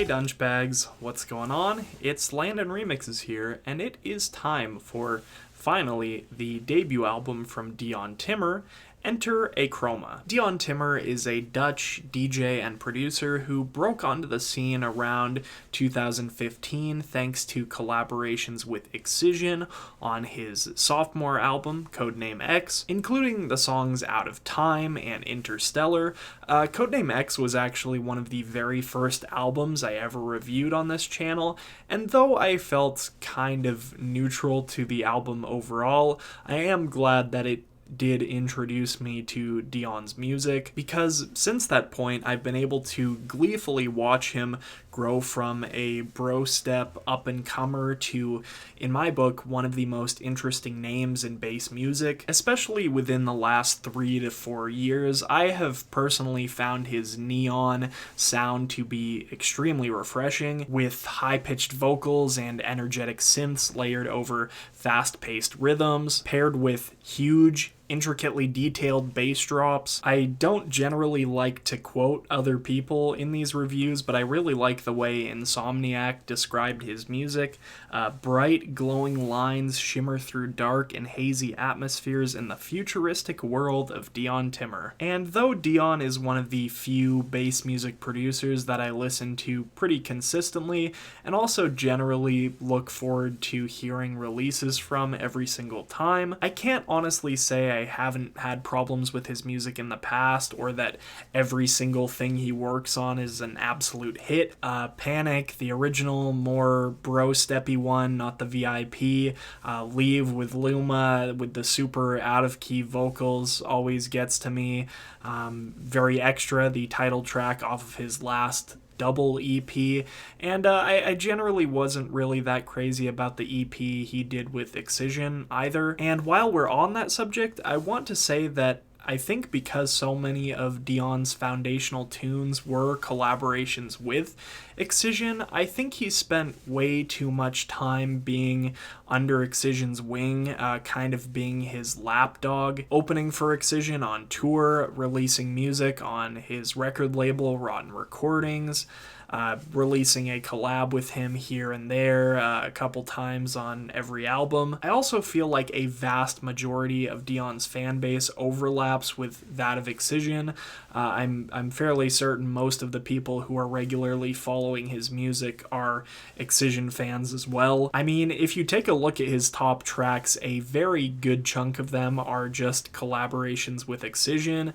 Dunchbags, what's going on? It's Landon Remixes here, and it is time for, finally, the debut album from Dion Timmer, Enter Achroma. Dion Timmer is a Dutch DJ and producer who broke onto the scene around 2015 thanks to collaborations with Excision on his sophomore album, Codename X, including the songs Out of Time and Interstellar. Codename X was actually one of the very first albums I ever reviewed on this channel, and though I felt kind of neutral to the album overall, I am glad that it did introduce me to Dion's music, because since that point I've been able to gleefully watch him grow from a BROSTEP up-and-comer to, in my book, one of the most interesting names in bass music. Especially within the last 3 to 4 years, I have personally found his neon sound to be extremely refreshing, with high-pitched vocals and energetic synths layered over fast-paced rhythms, paired with huge, intricately detailed bass drops. I don't generally like to quote other people in these reviews, but I really like the way Insomniac described his music. Bright, glowing lines shimmer through dark and hazy atmospheres in the futuristic world of Dion Timmer. And though Dion is one of the few bass music producers that I listen to pretty consistently, and also generally look forward to hearing releases from every single time, I can't honestly say I haven't had problems with his music in the past, or that every single thing he works on is an absolute hit. Panic, the original, more bro-steppy one, not the VIP. Leave with Luma, with the super out-of-key vocals, always gets to me. Very Extra, the title track off of his last double EP, and I generally wasn't really that crazy about the EP he did with Excision either. And while we're on that subject, I want to say that I think because so many of Dion's foundational tunes were collaborations with Excision, I think he spent way too much time being under Excision's wing, kind of being his lapdog, opening for Excision on tour, releasing music on his record label, Rotten Recordings, releasing a collab with him here and there, a couple times on every album. I also feel like a vast majority of Dion's fan base overlaps with that of Excision. I'm fairly certain most of the people who are regularly following his music are Excision fans as well. I mean, if you take a look at his top tracks, a very good chunk of them are just collaborations with Excision.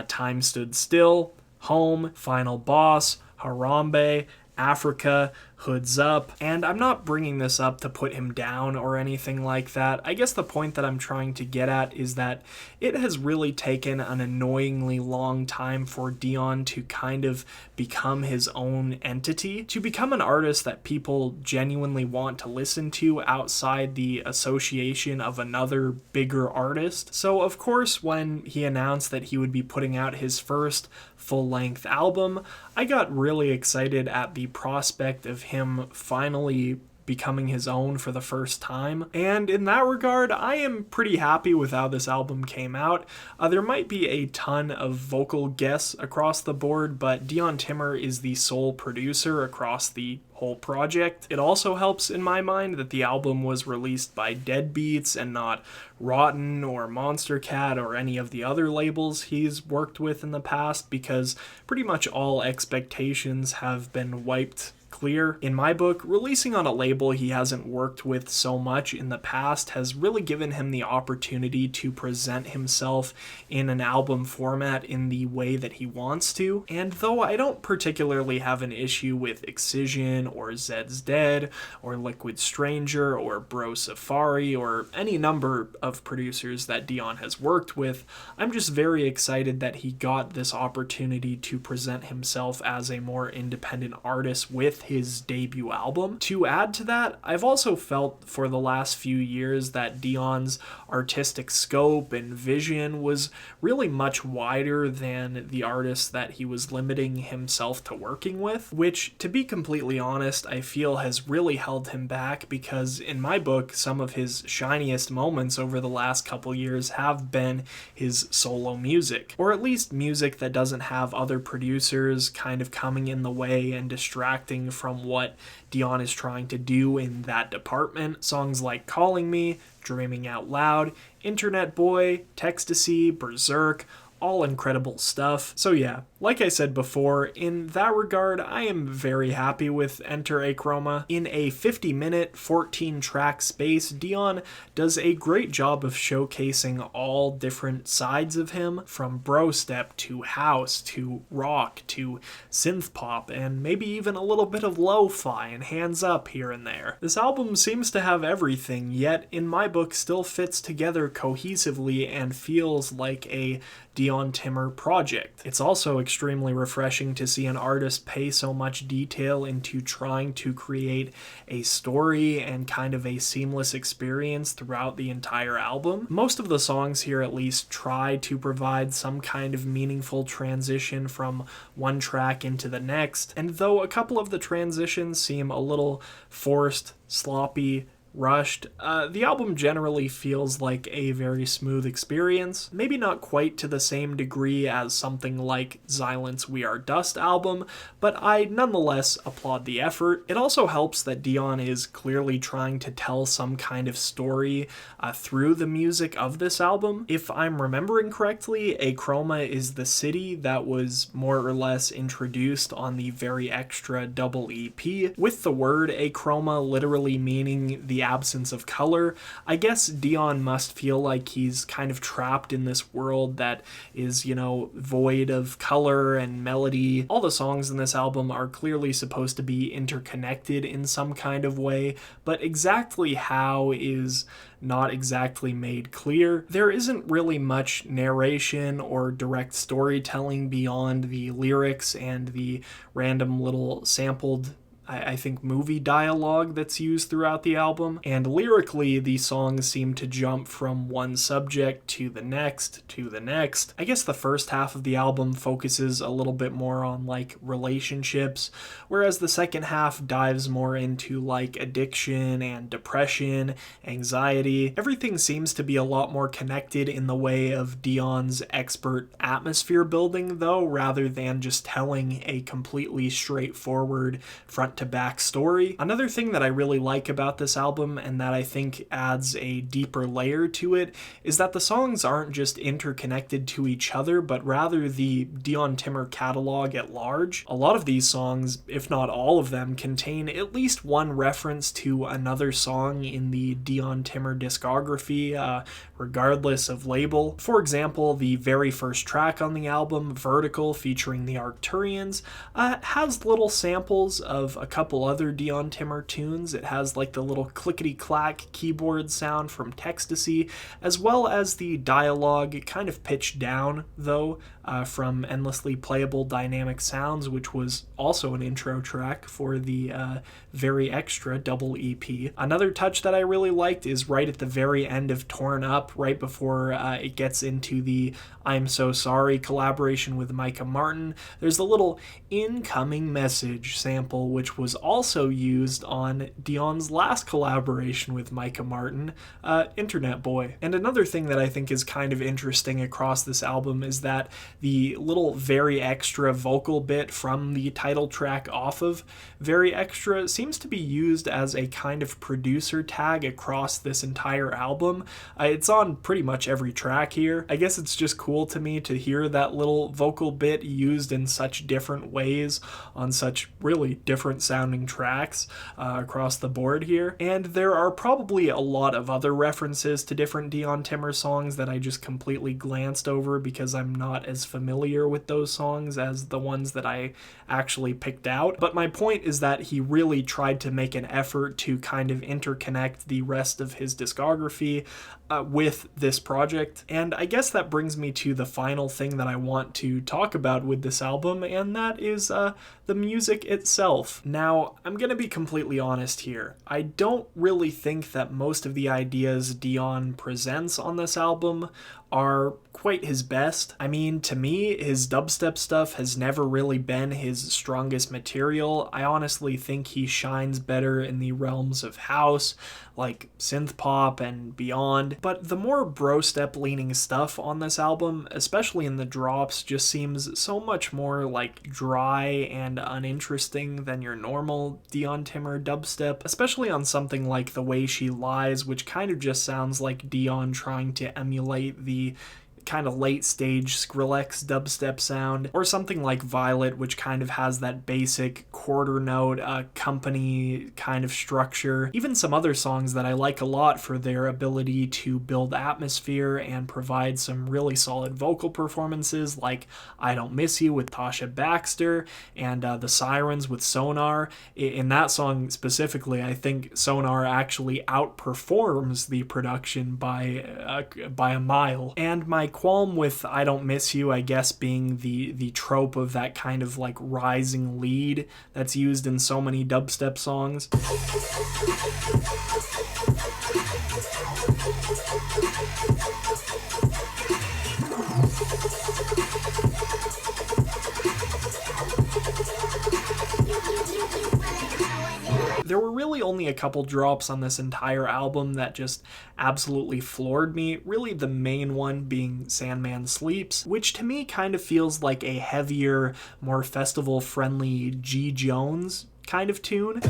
Time Stood Still, Home, Final Boss, Harambe, Africa, Hoods Up, and I'm not bringing this up to put him down or anything like that. I guess the point that I'm trying to get at is that it has really taken an annoyingly long time for Dion to kind of become his own entity, to become an artist that people genuinely want to listen to outside the association of another bigger artist. So of course, when he announced that he would be putting out his first full-length album, I got really excited at the prospect of him finally becoming his own for the first time, and in that regard, I am pretty happy with how this album came out. There might be a ton of vocal guests across the board, but Dion Timmer is the sole producer across the whole project. It also helps in my mind that the album was released by Deadbeats and not Rotten or Monster Cat or any of the other labels he's worked with in the past, because pretty much all expectations have been wiped clear. In my book, releasing on a label he hasn't worked with so much in the past has really given him the opportunity to present himself in an album format in the way that he wants to. And though I don't particularly have an issue with Excision or Zed's Dead or Liquid Stranger or Bro Safari or any number of producers that Dion has worked with, I'm just very excited that he got this opportunity to present himself as a more independent artist with his debut album. To add to that, I've also felt for the last few years that Dion's artistic scope and vision was really much wider than the artists that he was limiting himself to working with, which, to be completely honest, I feel has really held him back, because in my book, some of his shiniest moments over the last couple years have been his solo music, or at least music that doesn't have other producers kind of coming in the way and distracting from what Dion is trying to do in that department. Songs like Calling Me, Dreaming Out Loud, Internet Boy, Tecstasy, Berserk, all incredible stuff. So yeah, like I said before, in that regard, I am very happy with Enter Achroma. In a 50-minute, 14-track space, Dion does a great job of showcasing all different sides of him, from BROSTEP to house to rock to synthpop, and maybe even a little bit of lo-fi and hands up here and there. This album seems to have everything, yet in my book still fits together cohesively and feels like a Dion Timmer project. It's also extremely refreshing to see an artist pay so much detail into trying to create a story and kind of a seamless experience throughout the entire album. Most of the songs here at least try to provide some kind of meaningful transition from one track into the next, and though a couple of the transitions seem a little forced, sloppy, rushed, the album generally feels like a very smooth experience. Maybe not quite to the same degree as something like Xylan's We Are Dust album, but I nonetheless applaud the effort. It also helps that Dion is clearly trying to tell some kind of story through the music of this album. If I'm remembering correctly, Achroma is the city that was more or less introduced on the Very Extra double EP, with the word Achroma literally meaning the absence of color. I guess Dion must feel like he's kind of trapped in this world that is, void of color and melody. All the songs in this album are clearly supposed to be interconnected in some kind of way, but exactly how is not exactly made clear. There isn't really much narration or direct storytelling beyond the lyrics and the random little sampled I think movie dialogue that's used throughout the album, and lyrically the songs seem to jump from one subject to the next to the next. I guess the first half of the album focuses a little bit more on like relationships, whereas the second half dives more into like addiction and depression, anxiety. Everything seems to be a lot more connected in the way of Dion's expert atmosphere building though, rather than just telling a completely straightforward front to back story. Another thing that I really like about this album, and that I think adds a deeper layer to it, is that the songs aren't just interconnected to each other, but rather the Dion Timmer catalog at large. A lot of these songs, if not all of them, contain at least one reference to another song in the Dion Timmer discography, regardless of label. For example, the very first track on the album, Vertical, featuring the Arcturians, has little samples of a couple other Dion Timmer tunes. It has like the little clickety-clack keyboard sound from Tecstasy, as well as the dialogue, kind of pitched down though, from Endlessly Playable Dynamic Sounds, which was also an intro track for the Very Extra double EP. Another touch that I really liked is right at the very end of Torn Up, right before it gets into the I'm So Sorry collaboration with Micah Martin. There's a little incoming message sample, which was also used on Dion's last collaboration with Micah Martin, Internet Boy. And another thing that I think is kind of interesting across this album is that the little Very Extra vocal bit from the title track off of Very Extra seems to be used as a kind of producer tag across this entire album. It's on pretty much every track here. I guess it's just cool to me to hear that little vocal bit used in such different ways on such really different sounding tracks across the board here. And there are probably a lot of other references to different Dion Timmer songs that I just completely glanced over because I'm not as familiar with those songs as the ones that I actually picked out. But my point is that he really tried to make an effort to kind of interconnect the rest of his discography with this project. And I guess that brings me to the final thing that I want to talk about with this album, and that is the music itself. Now, I'm gonna be completely honest here. I don't really think that most of the ideas Dion presents on this album are quite his best. I mean, to me, his dubstep stuff has never really been his strongest material. I honestly think he shines better in the realms of house, like synthpop and beyond. but the more BROSTEP leaning stuff on this album, especially in the drops, just seems so much more like dry and uninteresting than your normal Dion Timmer dubstep, especially on something like The Way She Lies, which kind of just sounds like Dion trying to emulate the kind of late stage Skrillex dubstep sound, or something like Violet, which kind of has that basic quarter note company kind of structure. Even some other songs that I like a lot for their ability to build atmosphere and provide some really solid vocal performances, like I Don't Miss You with Tasha Baxter and the Sirens with Sonar. In that song specifically, I think Sonar actually outperforms the production by a mile. And my qualm with I Don't Miss You, I guess, being the trope of that kind of like rising lead that's used in so many dubstep songs. There were really only a couple drops on this entire album that just absolutely floored me, really the main one being Sandman Sleeps, which to me kind of feels like a heavier, more festival-friendly G. Jones kind of tune.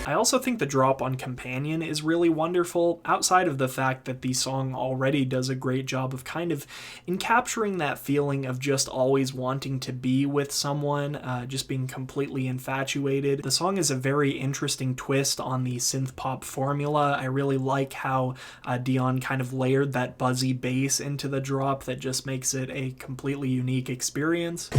I also think the drop on Companion is really wonderful, outside of the fact that the song already does a great job of kind of encapturing that feeling of just always wanting to be with someone, just being completely infatuated. The song is a very interesting twist on the synth-pop formula. I really like how Dion kind of layered that buzzy bass into the drop that just makes it a completely unique experience.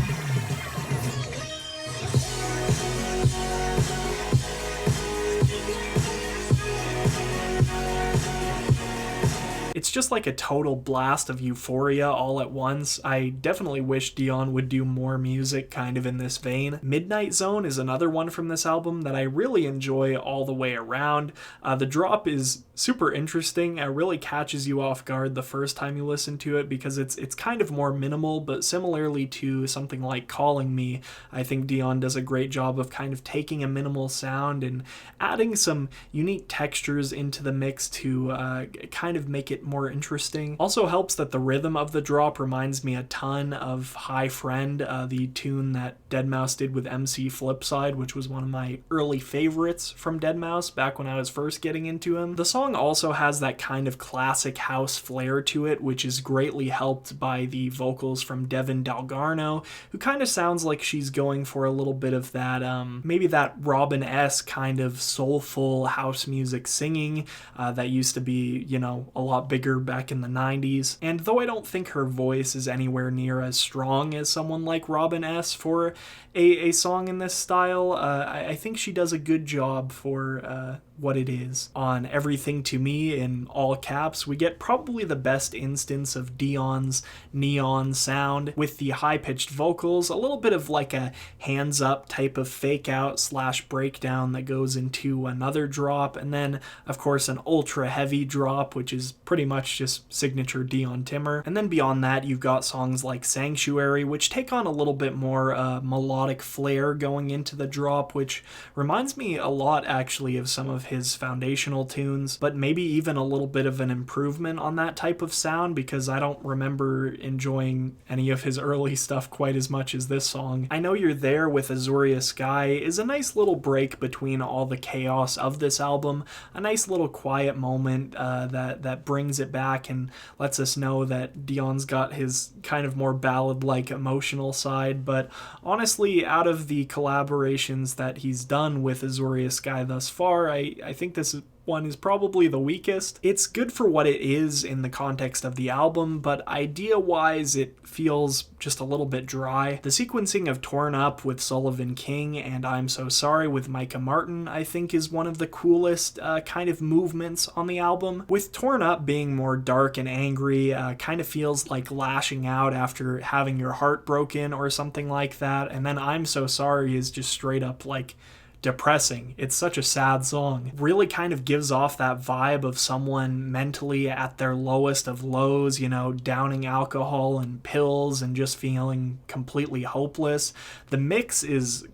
It's just like a total blast of euphoria all at once. I definitely wish Dion would do more music kind of in this vein. Midnight Zone is another one from this album that I really enjoy all the way around. The drop is super interesting. It really catches you off guard the first time you listen to it because it's kind of more minimal, but similarly to something like Calling Me, I think Dion does a great job of kind of taking a minimal sound and adding some unique textures into the mix to kind of make it more interesting. Also helps that the rhythm of the drop reminds me a ton of High Friend, the tune that Deadmau5 did with MC Flipside, which was one of my early favorites from Deadmau5 back when I was first getting into him. The song also has that kind of classic house flair to it, which is greatly helped by the vocals from Devin Dalgarno, who kind of sounds like she's going for a little bit of that, maybe that Robin S kind of soulful house music singing that used to be, you know, a lot bigger back in the 90s. And though I don't think her voice is anywhere near as strong as someone like Robin S for a song in this style, I think she does a good job for what it is. On Everything to Me in all caps, we get probably the best instance of Dion's neon sound with the high-pitched vocals, a little bit of like a hands up type of fake out / breakdown that goes into another drop, and then of course an ultra heavy drop, which is pretty much just signature Dion Timmer. And then beyond that, you've got songs like Sanctuary, which take on a little bit more melodic flair going into the drop, which reminds me a lot actually of some of his foundational tunes, but maybe even a little bit of an improvement on that type of sound, because I don't remember enjoying any of his early stuff quite as much as this song. I Know You're There with Azuria Sky is a nice little break between all the chaos of this album, a nice little quiet moment that brings it back and lets us know that Dion's got his kind of more ballad-like emotional side. But honestly, out of the collaborations that he's done with Azuria Sky thus far, I think this one is probably the weakest. It's good for what it is in the context of the album, but idea-wise it feels just a little bit dry. The sequencing of Torn Up with Sullivan King and I'm So Sorry with Micah Martin I think is one of the coolest kind of movements on the album. With Torn Up being more dark and angry, kind of feels like lashing out after having your heart broken or something like that, and then I'm So Sorry is just straight up like depressing. It's such a sad song. Really kind of gives off that vibe of someone mentally at their lowest of lows, you know, downing alcohol and pills and just feeling completely hopeless. The mix is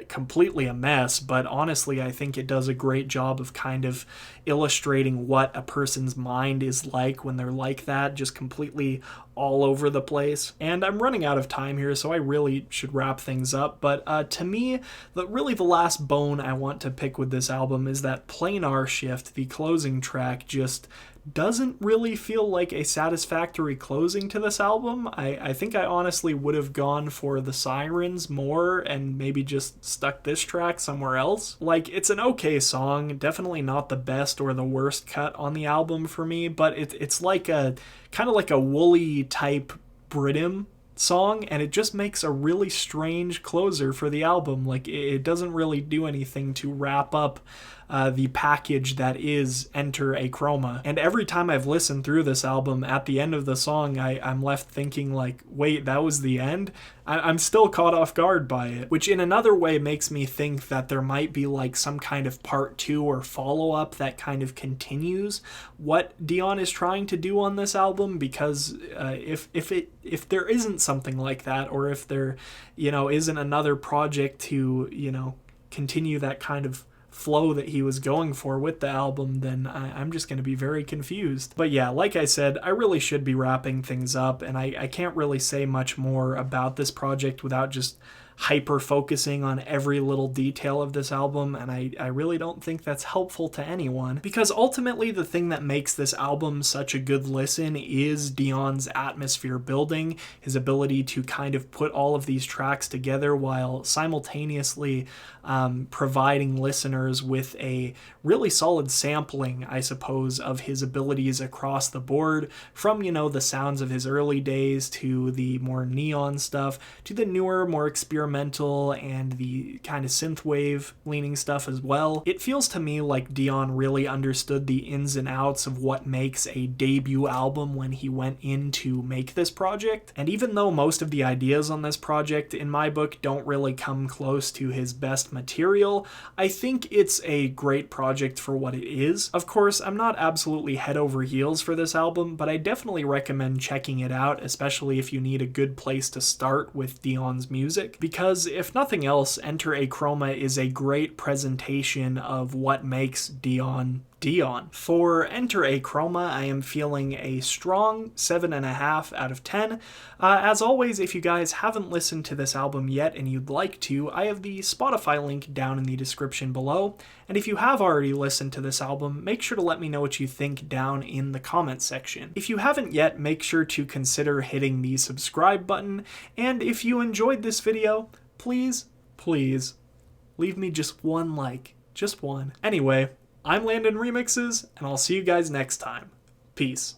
completely a mess, but honestly I think it does a great job of kind of illustrating what a person's mind is like when they're like that, just completely all over the place. And I'm running out of time here, so I really should wrap things up, but to me, the last bone I want to pick with this album is that planar shift, the closing track, just doesn't really feel like a satisfactory closing to this album. I think I honestly would have gone for the Sirens more and maybe just stuck this track somewhere else. Like, it's an okay song, definitely not the best or the worst cut on the album for me, but it's like a kind of like a woolly type Brittom song, and it just makes a really strange closer for the album. Like, it doesn't really do anything to wrap up the package that is Enter Achroma. And every time I've listened through this album, at the end of the song, I'm left thinking like, wait, that was the end? I'm still caught off guard by it, which in another way makes me think that there might be like some kind of part 2 or follow-up that kind of continues what Dion is trying to do on this album, because if there isn't something like that, or if there, isn't another project to, continue that kind of flow that he was going for with the album, then I'm just going to be very confused. But yeah, like I said, I really should be wrapping things up, and I can't really say much more about this project without just hyper focusing on every little detail of this album, and I really don't think that's helpful to anyone, because ultimately the thing that makes this album such a good listen is Dion's atmosphere building, his ability to kind of put all of these tracks together while simultaneously providing listeners with a really solid sampling, I suppose, of his abilities across the board, from, the sounds of his early days to the more neon stuff, to the newer, more experimental and the kind of synthwave leaning stuff as well. It feels to me like Dion really understood the ins and outs of what makes a debut album when he went in to make this project. And even though most of the ideas on this project, in my book, don't really come close to his best material, I think it's a great project for what it is. Of course, I'm not absolutely head over heels for this album, but I definitely recommend checking it out, especially if you need a good place to start with Dion's music, because if nothing else, Enter Achroma is a great presentation of what makes Dion Dion. For Enter Achroma, I am feeling a strong 7.5 out of 10. As always, if you guys haven't listened to this album yet and you'd like to, I have the Spotify link down in the description below. And if you have already listened to this album, make sure to let me know what you think down in the comments section. If you haven't yet, make sure to consider hitting the subscribe button. And if you enjoyed this video, please leave me just one like. Just one. Anyway, I'm Landon Remixes, and I'll see you guys next time. Peace.